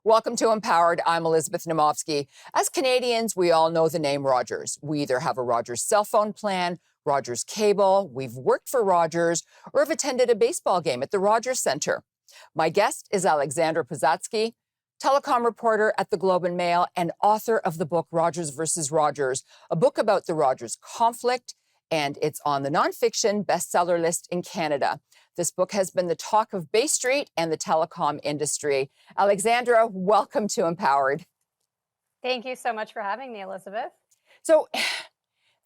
Welcome to Empowered. I'm Elizabeth Naumovski. As Canadians, we all know the name Rogers. We either have a Rogers cell phone plan, Rogers cable, we've worked for Rogers, or have attended a baseball game at the Rogers Centre. My guest is Alexandra Posadzki, Telecom Reporter at the Globe and Mail and author of the book Rogers versus Rogers, a book about the Rogers conflict, and it's on the nonfiction bestseller list in Canada. This book has been the talk of Bay Street and the telecom industry. Alexandra, welcome to Empowered. Thank you so much for having me, Elizabeth. So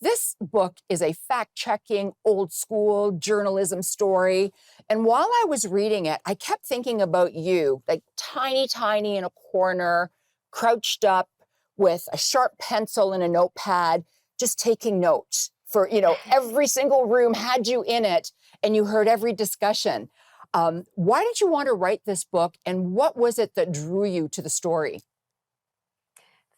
this book is a fact-checking, old-school journalism story. And while I was reading it, I kept thinking about you, like tiny in a corner, crouched up with a sharp pencil and a notepad, just taking notes. For, every single room had you in it and you heard every discussion. Why did you want to write this book and what was it that drew you to the story?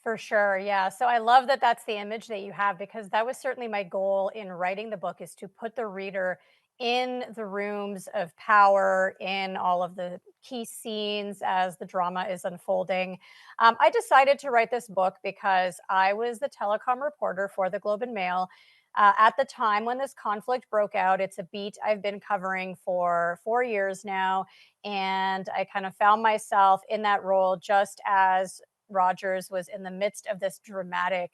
For sure, yeah. So I love that that's the image that you have, because that was certainly my goal in writing the book, is to put the reader in the rooms of power, in all of the key scenes as the drama is unfolding. I decided to write this book because I was the telecom reporter for the Globe and Mail. At the time when this conflict broke out. It's a beat I've been covering for 4 years now. And I kind of found myself in that role just as Rogers was in the midst of this dramatic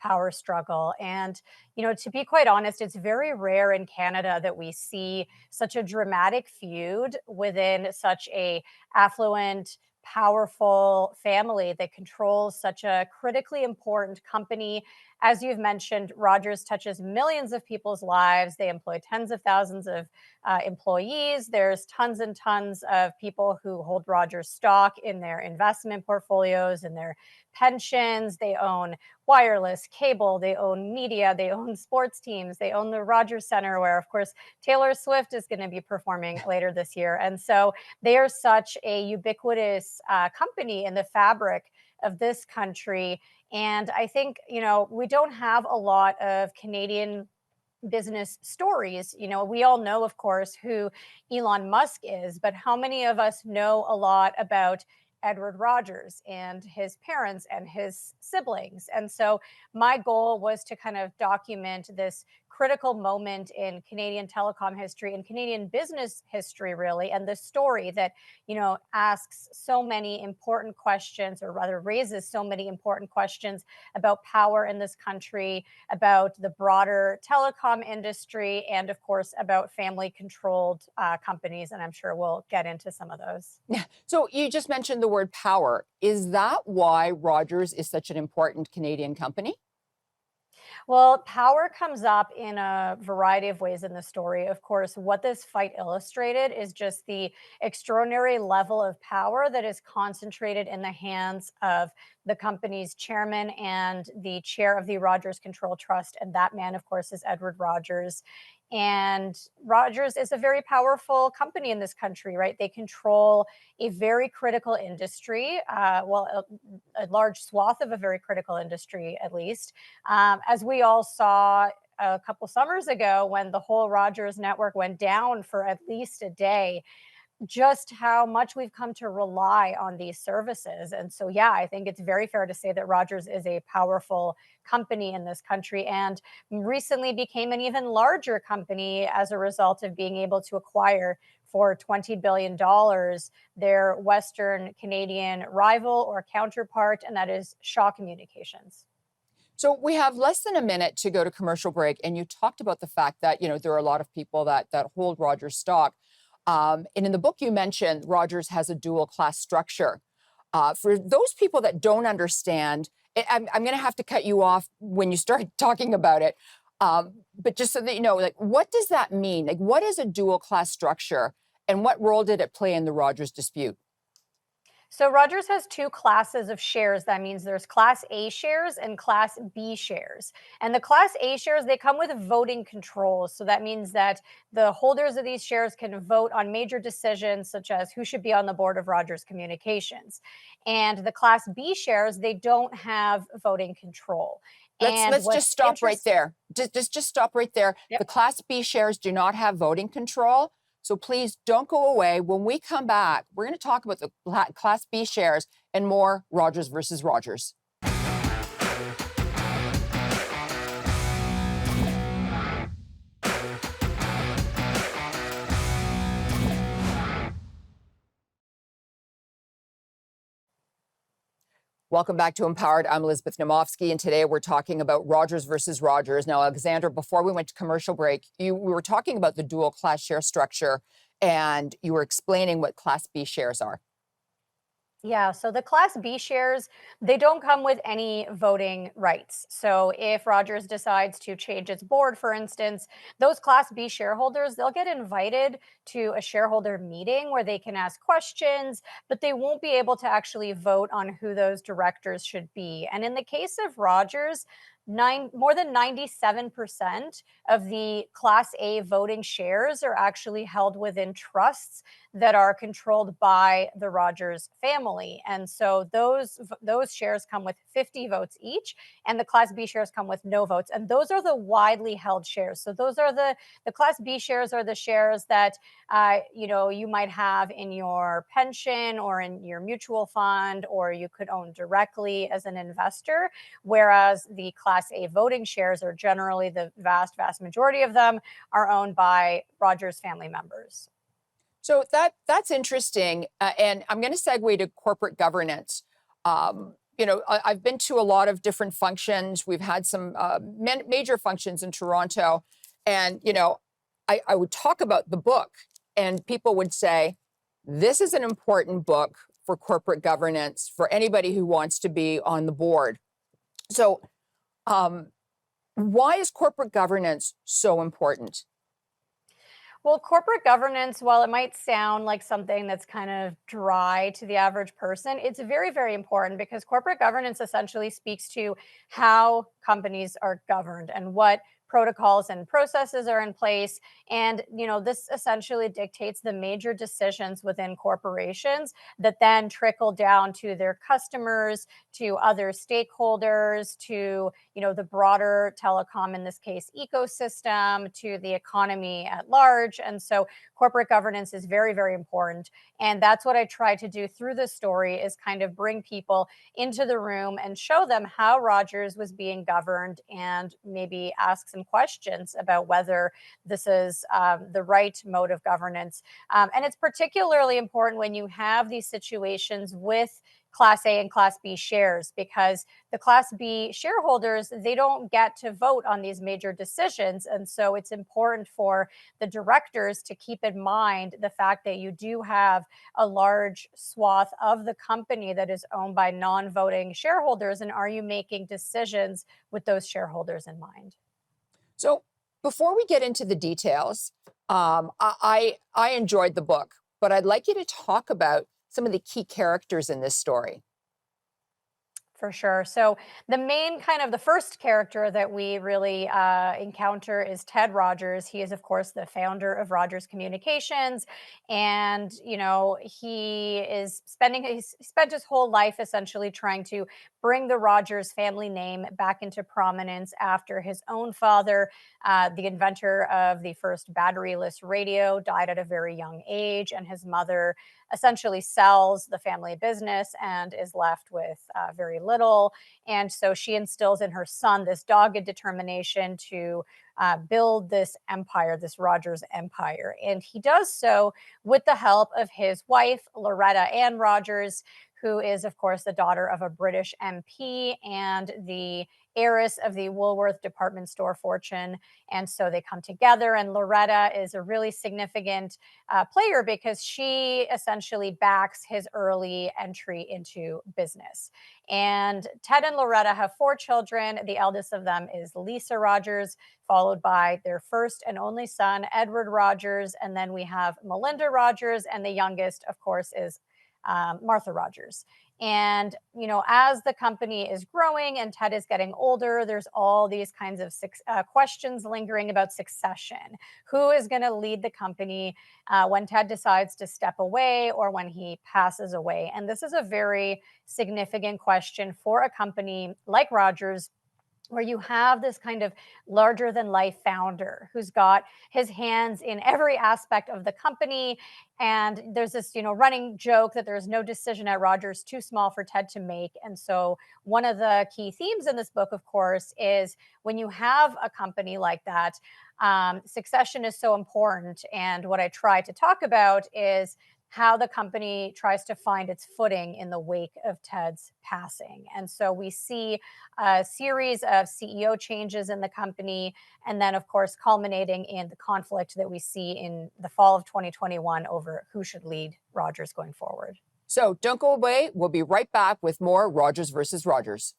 power struggle. And, to be quite honest, it's very rare in Canada that we see such a dramatic feud within such a affluent, powerful family that controls such a critically important company. As you've mentioned, Rogers touches millions of people's lives. They employ tens of thousands of employees. There's tons and tons of people who hold Rogers stock in their investment portfolios and their pensions. They own wireless, cable, they own media, they own sports teams, they own the Rogers Centre, where, of course, Taylor Swift is going to be performing later this year. And so they are such a ubiquitous company in the fabric of this country. And I think, we don't have a lot of Canadian business stories. We all know, of course, who Elon Musk is, but how many of us know a lot about Edward Rogers and his parents and his siblings? And so my goal was to kind of document this critical moment in Canadian telecom history and Canadian business history, really, and the story that, asks so many important questions, or rather raises so many important questions about power in this country, about the broader telecom industry, and of course about family-controlled companies. And I'm sure we'll get into some of those. Yeah. So you just mentioned the word power. Is that why Rogers is such an important Canadian company? Well, power comes up in a variety of ways in the story. Of course, what this fight illustrated is just the extraordinary level of power that is concentrated in the hands of the company's chairman and the chair of the Rogers Control Trust. And that man, of course, is Edward Rogers. And Rogers is a very powerful company in this country, right? They control a very critical industry, a large swath of a very critical industry, at least. As we all saw a couple summers ago when the whole Rogers network went down for at least a day, just how much we've come to rely on these services. And so, yeah, I think it's very fair to say that Rogers is a powerful company in this country, and recently became an even larger company as a result of being able to acquire for $20 billion their Western Canadian rival or counterpart, and that is Shaw Communications. So we have less than a minute to go to commercial break, and you talked about the fact that, there are a lot of people that hold Rogers stock. And in the book, you mentioned Rogers has a dual class structure. For those people that don't understand, I'm going to have to cut you off when you start talking about it. But just so that you know, what does that mean? What is a dual class structure and what role did it play in the Rogers dispute? So Rogers has two classes of shares. That means there's Class A shares and Class B shares. And the Class A shares, they come with voting controls. So that means that the holders of these shares can vote on major decisions, such as who should be on the board of Rogers Communications. And the Class B shares, they don't have voting control. Let's just stop right there. Just stop right there. Yep. The Class B shares do not have voting control. So please don't go away. When we come back, we're going to talk about the Class B shares and more Rogers versus Rogers. Welcome back to Empowered. I'm Elizabeth Naumovski, and today we're talking about Rogers versus Rogers. Now, Alexandra, before we went to commercial break, we were talking about the dual class share structure, and you were explaining what Class B shares are. Yeah, so the Class B shares, they don't come with any voting rights. So if Rogers decides to change its board, for instance, those Class B shareholders, they'll get invited to a shareholder meeting where they can ask questions, but they won't be able to actually vote on who those directors should be. And in the case of Rogers, more than 97% of the Class A voting shares are actually held within trusts that are controlled by the Rogers family. And so those shares come with 50 votes each, and the Class B shares come with no votes. And those are the widely held shares. So those are the Class B shares are the shares that you might have in your pension or in your mutual fund, or you could own directly as an investor. Whereas the Class A voting shares are generally, the vast majority of them are owned by Rogers family members. So that's interesting. And I'm going to segue to corporate governance. I've been to a lot of different functions. We've had some major functions in Toronto. And, I would talk about the book, and people would say, this is an important book for corporate governance for anybody who wants to be on the board. So why is corporate governance so important? Well, corporate governance, while it might sound like something that's kind of dry to the average person, it's very, very important because corporate governance essentially speaks to how companies are governed and what protocols and processes are in place. And, this essentially dictates the major decisions within corporations that then trickle down to their customers, to other stakeholders, to, the broader telecom, in this case, ecosystem, to the economy at large. And so corporate governance is very, very important. And that's what I try to do through this story, is kind of bring people into the room and show them how Rogers was being governed, and maybe ask some questions about whether this is the right mode of governance. And it's particularly important when you have these situations with Class A and Class B shares, because the Class B shareholders, they don't get to vote on these major decisions. And so it's important for the directors to keep in mind the fact that you do have a large swath of the company that is owned by non-voting shareholders. And are you making decisions with those shareholders in mind? So before we get into the details, I enjoyed the book, but I'd like you to talk about some of the key characters in this story. For sure. So the first character that we really encounter is Ted Rogers. He is, of course, the founder of Rogers Communications, and he's spent his whole life essentially trying to bring the Rogers family name back into prominence after his own father, the inventor of the first batteryless radio, died at a very young age, and his mother essentially sells the family business and is left with very little. And so she instills in her son this dogged determination to build this empire, this Rogers empire. And he does so with the help of his wife, Loretta Ann Rogers, who is, of course, the daughter of a British MP and the heiress of the Woolworth department store fortune. And so they come together, and Loretta is a really significant player because she essentially backs his early entry into business. And Ted and Loretta have 4 children. The eldest of them is Lisa Rogers, followed by their first and only son, Edward Rogers. And then we have Melinda Rogers, and the youngest, of course, is Martha Rogers. And, as the company is growing and Ted is getting older, there's all these kinds of questions lingering about succession. Who is going to lead the company when Ted decides to step away or when he passes away? And this is a very significant question for a company like Rogers, where you have this kind of larger than life founder who's got his hands in every aspect of the company. And there's this, running joke that there's no decision at Rogers too small for Ted to make. And so one of the key themes in this book, of course, is when you have a company like that, succession is so important. And what I try to talk about is how the company tries to find its footing in the wake of Ted's passing. And so we see a series of CEO changes in the company, and then, of course, culminating in the conflict that we see in the fall of 2021 over who should lead Rogers going forward. So don't go away. We'll be right back with more Rogers versus Rogers.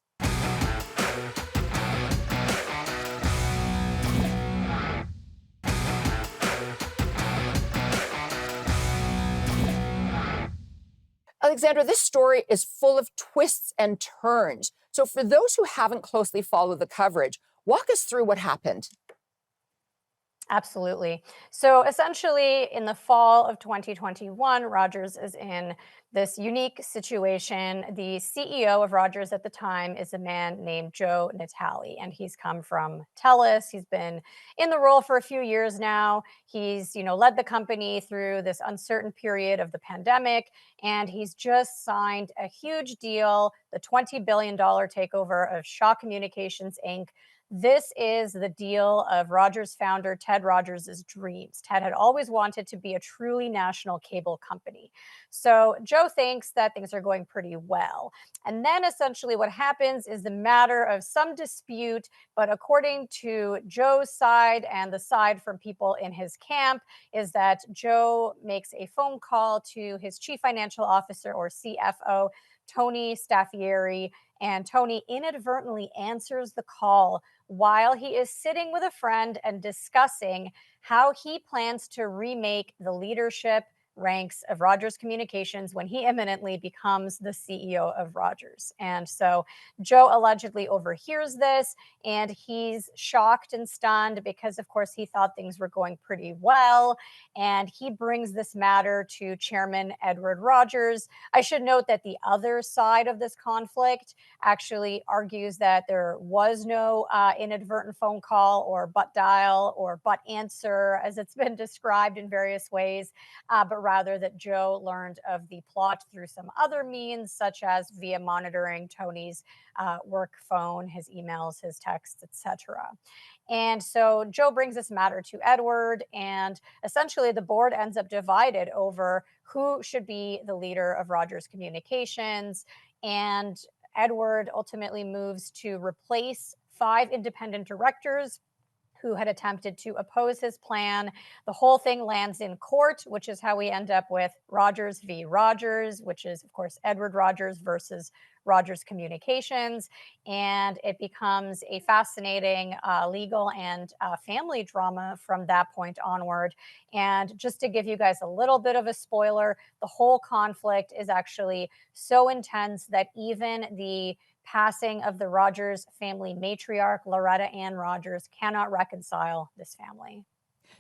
Alexandra, this story is full of twists and turns. So for those who haven't closely followed the coverage, walk us through what happened. Absolutely. So essentially, in the fall of 2021, Rogers is in this unique situation. The CEO of Rogers at the time is a man named Joe Natale, and he's come from TELUS. He's been in the role for a few years now. He's, led the company through this uncertain period of the pandemic, and he's just signed a huge deal, the $20 billion takeover of Shaw Communications Inc. This is the deal of Rogers founder Ted Rogers' dreams. Ted had always wanted to be a truly national cable company. So Joe thinks that things are going pretty well. And then essentially what happens is the matter of some dispute, but according to Joe's side and the side from people in his camp, is that Joe makes a phone call to his chief financial officer, or CFO, Tony Staffieri, and Tony inadvertently answers the call while he is sitting with a friend and discussing how he plans to remake the leadership ranks of Rogers Communications when he imminently becomes the CEO of Rogers. And so Joe allegedly overhears this, and he's shocked and stunned because, of course, he thought things were going pretty well. And he brings this matter to Chairman Edward Rogers. I should note that the other side of this conflict actually argues that there was no inadvertent phone call or butt dial or butt answer, as it's been described in various ways, but rather that Joe learned of the plot through some other means, such as via monitoring Tony's work phone, his emails, his texts, etc. And so Joe brings this matter to Edward, and essentially the board ends up divided over who should be the leader of Rogers Communications. And Edward ultimately moves to replace 5 independent directors who had attempted to oppose his plan. The whole thing lands in court, which is how we end up with Rogers v. Rogers, which is, of course, Edward Rogers versus Rogers Communications. And it becomes a fascinating legal and family drama from that point onward. And just to give you guys a little bit of a spoiler, the whole conflict is actually so intense that even the passing of the Rogers family matriarch, Loretta Ann Rogers, cannot reconcile this family.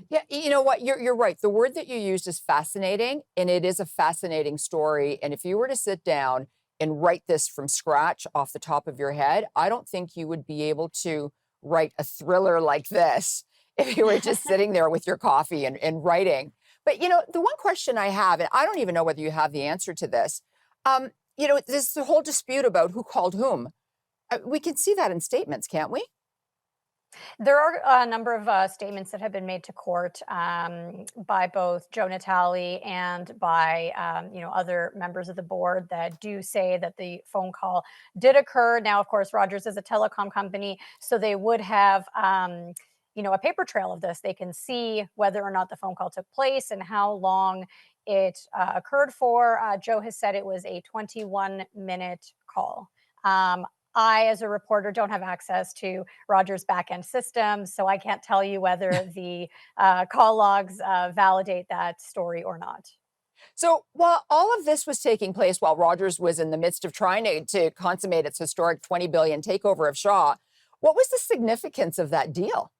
Yeah, you know what? You're right. The word that you used is fascinating, and it is a fascinating story. And if you were to sit down and write this from scratch off the top of your head, I don't think you would be able to write a thriller like this if you were just sitting there with your coffee and writing. But, the one question I have, and I don't even know whether you have the answer to this, this whole dispute about who called whom. We can see that in statements, can't we? There are a number of statements that have been made to court by both Joe Natale and by other members of the board that do say that the phone call did occur. Now, of course, Rogers is a telecom company, so they would have a paper trail of this. They can see whether or not the phone call took place and how long it occurred for. Joe has said it was a 21-minute call. I, as a reporter, don't have access to Rogers' backend systems, so I can't tell you whether the call logs validate that story or not. So while all of this was taking place while Rogers was in the midst of trying to consummate its historic $20 billion takeover of Shaw, what was the significance of that deal?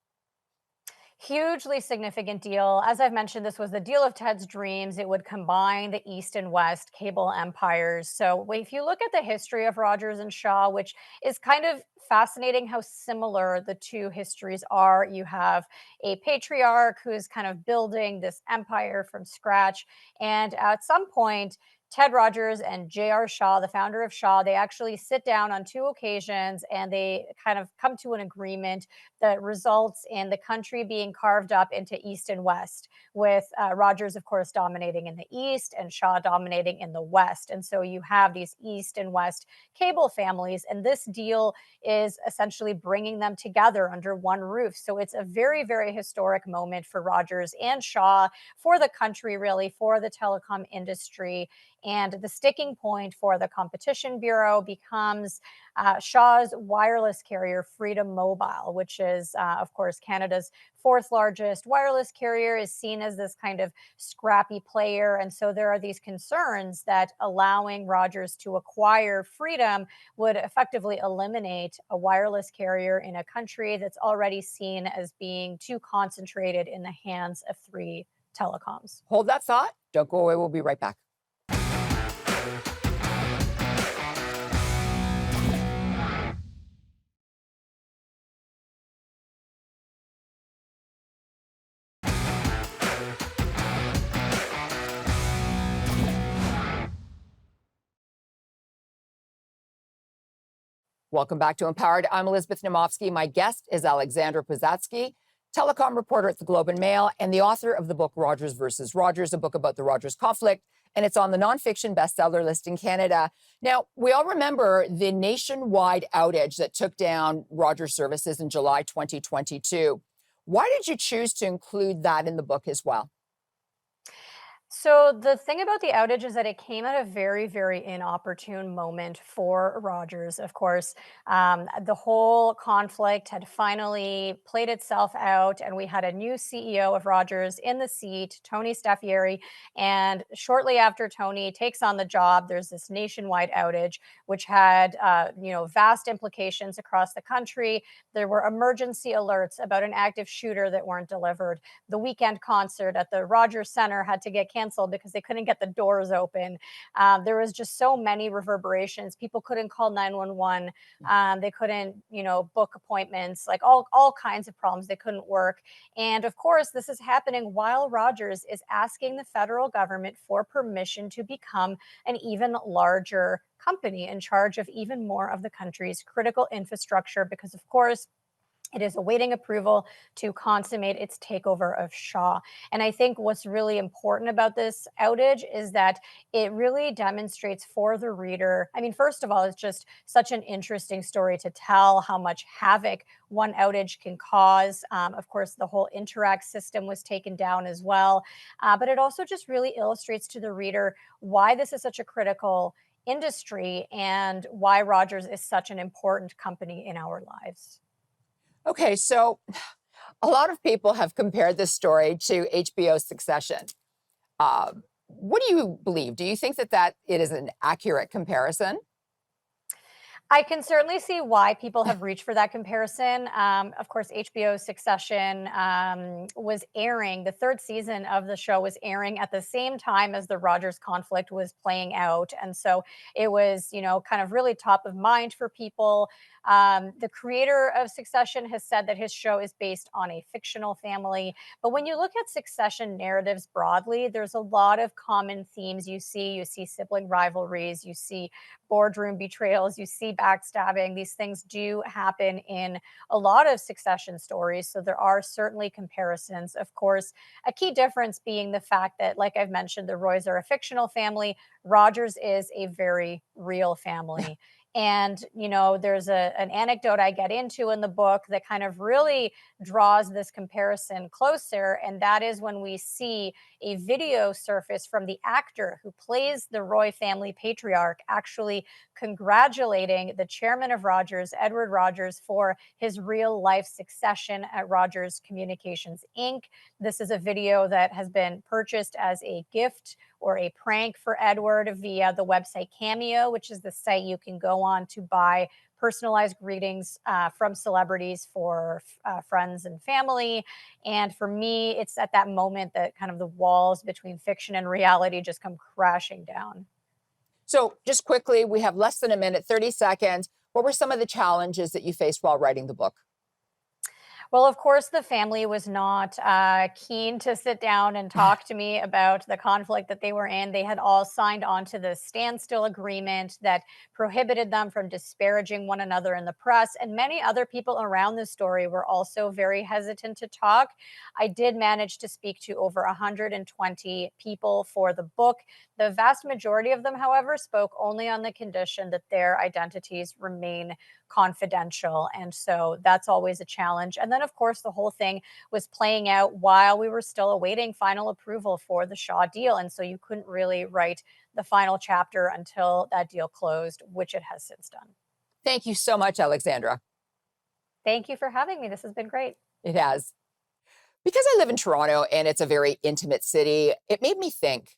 Hugely significant deal. As I've mentioned, this was the deal of Ted's dreams. It would combine the East and West cable empires. So, if you look at the history of Rogers and Shaw, which is kind of fascinating how similar the two histories are, you have a patriarch who's kind of building this empire from scratch. And at some point, Ted Rogers and J.R. Shaw, the founder of Shaw, they actually sit down on two occasions and they kind of come to an agreement that results in the country being carved up into East and West, with Rogers, of course, dominating in the East and Shaw dominating in the West. And so you have these East and West cable families, and this deal is essentially bringing them together under one roof. So it's a very, very historic moment for Rogers and Shaw, for the country, really, for the telecom industry. And the sticking point for the Competition Bureau becomes Shaw's wireless carrier, Freedom Mobile, which is, of course, Canada's fourth largest wireless carrier, is seen as this kind of scrappy player. And so there are these concerns that allowing Rogers to acquire Freedom would effectively eliminate a wireless carrier in a country that's already seen as being too concentrated in the hands of three telecoms. Hold that thought. Don't go away. We'll be right back. Welcome back to Empowered. I'm Elizabeth Naumovski. My guest is Alexandra Posadzki, telecom reporter at the Globe and Mail, and the author of the book Rogers versus Rogers, a book about the Rogers conflict, and it's on the nonfiction bestseller list in Canada. Now, we all remember the nationwide outage that took down Rogers services in July 2022. Why did you choose to include that in the book as well? So the thing about the outage is that it came at a very, very inopportune moment for Rogers. Of course, the whole conflict had finally played itself out, and we had a new CEO of Rogers in the seat, Tony Staffieri. And shortly after Tony takes on the job, there's this nationwide outage, which had vast implications across the country. There were emergency alerts about an active shooter that weren't delivered. The weekend concert at the Rogers Center had to get canceled because they couldn't get the doors open. There was just so many reverberations. People couldn't call 911. They couldn't, book appointments, like all kinds of problems. They couldn't work. And of course, this is happening while Rogers is asking the federal government for permission to become an even larger company in charge of even more of the country's critical infrastructure, because, of course, it is awaiting approval to consummate its takeover of Shaw. And I think what's really important about this outage is that it really demonstrates for the reader. I mean, first of all, it's just such an interesting story to tell how much havoc one outage can cause. Of course, the whole Interact system was taken down as well. But it also just really illustrates to the reader why this is such a critical industry and why Rogers is such an important company in our lives. Okay, so a lot of people have compared this story to HBO's Succession. What do you believe? Do you think that it is an accurate comparison? I can certainly see why people have reached for that comparison. Of course, HBO's Succession was airing. The third season of the show was airing at the same time as the Rogers conflict was playing out. And so it was, kind of really top of mind for people. The creator of Succession has said that his show is based on a fictional family. But when you look at Succession narratives broadly, there's a lot of common themes you see. You see sibling rivalries, you see boardroom betrayals, you see backstabbing. These things do happen in a lot of Succession stories. So there are certainly comparisons. Of course, a key difference being the fact that, like I've mentioned, the Roys are a fictional family. Rogers is a very real family. And, there's an anecdote I get into in the book that kind of really draws this comparison closer. And that is when we see a video surface from the actor who plays the Roy family patriarch actually congratulating the chairman of Rogers, Edward Rogers, for his real life succession at Rogers Communications Inc. This is a video that has been purchased as a gift or a prank for Edward via the website Cameo, which is the site you can go on to buy personalized greetings from celebrities for friends and family. And for me, it's at that moment that kind of the walls between fiction and reality just come crashing down. So just quickly, we have less than a minute, 30 seconds. What were some of the challenges that you faced while writing the book? Well, of course, the family was not keen to sit down and talk to me about the conflict that they were in. They had all signed on to the standstill agreement that prohibited them from disparaging one another in the press. And many other people around the story were also very hesitant to talk. I did manage to speak to over 120 people for the book. The vast majority of them, however, spoke only on the condition that their identities remain confidential. And so that's always a challenge. And then, of course, the whole thing was playing out while we were still awaiting final approval for the Shaw deal. And so you couldn't really write the final chapter until that deal closed, which it has since done. Thank you so much, Alexandra. Thank you for having me. This has been great. It has. Because I live in Toronto and it's a very intimate city, it made me think.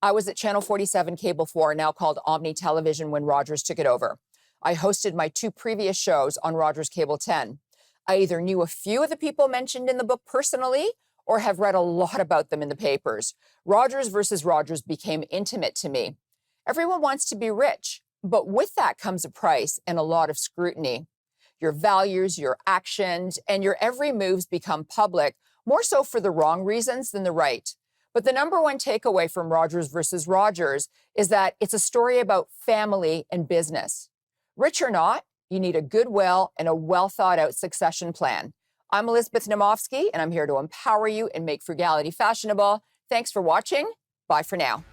I was at Channel 47 Cable 4, now called Omni Television, when Rogers took it over. I hosted my two previous shows on Rogers Cable 10. I either knew a few of the people mentioned in the book personally or have read a lot about them in the papers. Rogers versus Rogers became intimate to me. Everyone wants to be rich, but with that comes a price and a lot of scrutiny. Your values, your actions, and your every moves become public, more so for the wrong reasons than the right. But the number one takeaway from Rogers versus Rogers is that it's a story about family and business. Rich or not, you need a good will and a well thought out succession plan. I'm Elizabeth Naumovski, and I'm here to empower you and make frugality fashionable. Thanks for watching. Bye for now.